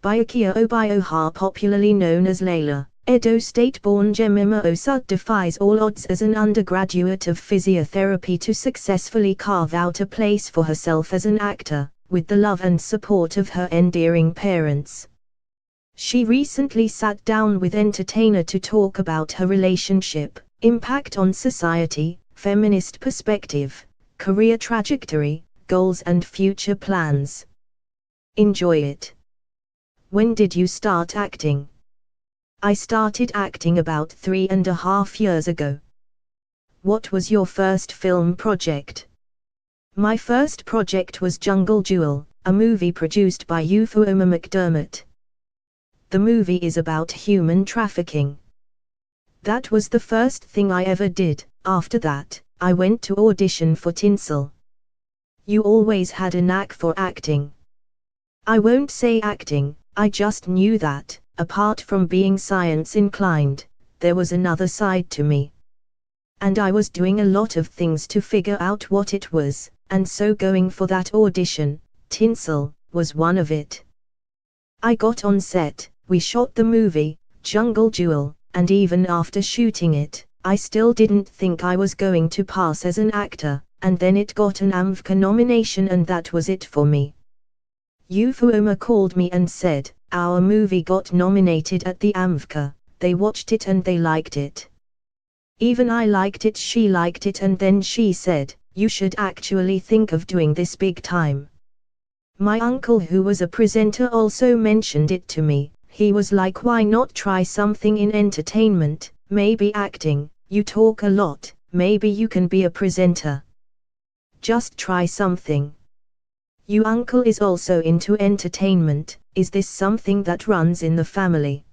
Byakuya Obioha, popularly known as Layla, Edo State-born Jemima Osunde defies all odds as an undergraduate of physiotherapy to successfully carve out a place for herself as an actor, with the love and support of her endearing parents. She recently sat down with Entertainer to talk about her relationship, impact on society, feminist perspective, career trajectory, goals and future plans. Enjoy it. When did you start acting? I started acting about 3.5 years ago. What was your first film project? My first project was Jungle Jewel, a movie produced by Ufuoma McDermott. The movie is about human trafficking. That was the first thing I ever did. After that, I went to audition for Tinsel. You always had a knack for acting. I won't say acting, I just knew that, apart from being science inclined, there was another side to me. And I was doing a lot of things to figure out what it was, and so going for that audition, Tinsel, was one of it. I got on set, we shot the movie, Jungle Jewel, and even after shooting it, I still didn't think I was going to pass as an actor, and then it got an AMVCA nomination and that was it for me. Ufuoma called me and said, our movie got nominated at the AMVCA, they watched it and they liked it. Even I liked it, she liked it, and then she said, you should actually think of doing this big time. My uncle, who was a presenter, also mentioned it to me. He was like, why not try something in entertainment, maybe acting, you talk a lot, maybe you can be a presenter. Just try something. Your uncle is also into entertainment, is this something that runs in the family?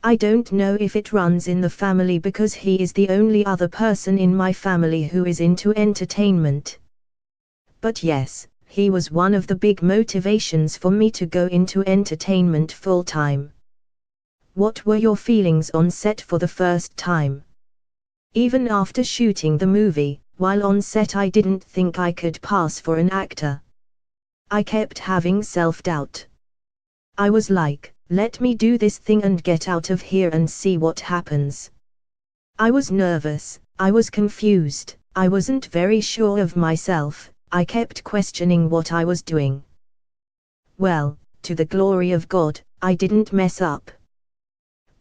I don't know if it runs in the family because he is the only other person in my family who is into entertainment. But yes, he was one of the big motivations for me to go into entertainment full-time. What were your feelings on set for the first time? Even after shooting the movie, while on set I didn't think I could pass for an actor. I kept having self-doubt. I was like, let me do this thing and get out of here and see what happens. I was nervous, I was confused, I wasn't very sure of myself, I kept questioning what I was doing. Well, to the glory of God, I didn't mess up.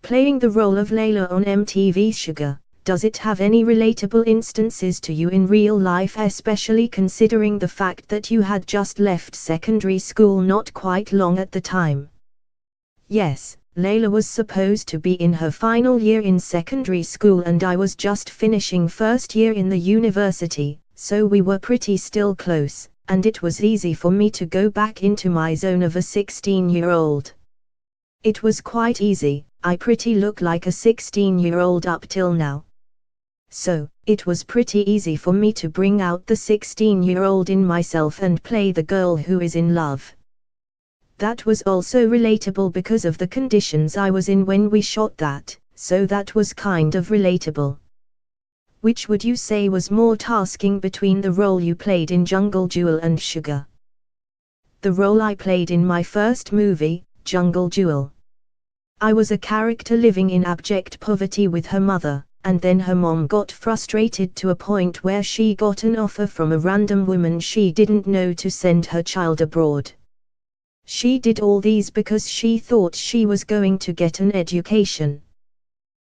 Playing the role of Layla on MTV Sugar, does it have any relatable instances to you in real life, especially considering the fact that you had just left secondary school not quite long at the time? Yes, Layla was supposed to be in her final year in secondary school and I was just finishing first year in the university, so we were pretty still close, and it was easy for me to go back into my zone of a 16-year-old. It was quite easy, I pretty look like a 16-year-old up till now. So, it was pretty easy for me to bring out the 16-year-old in myself and play the girl who is in love. That was also relatable because of the conditions I was in when we shot that, so that was kind of relatable. Which would you say was more tasking between the role you played in Jungle Jewel and Sugar? The role I played in my first movie, Jungle Jewel. I was a character living in abject poverty with her mother, and then her mom got frustrated to a point where she got an offer from a random woman she didn't know to send her child abroad. She did all these because she thought she was going to get an education.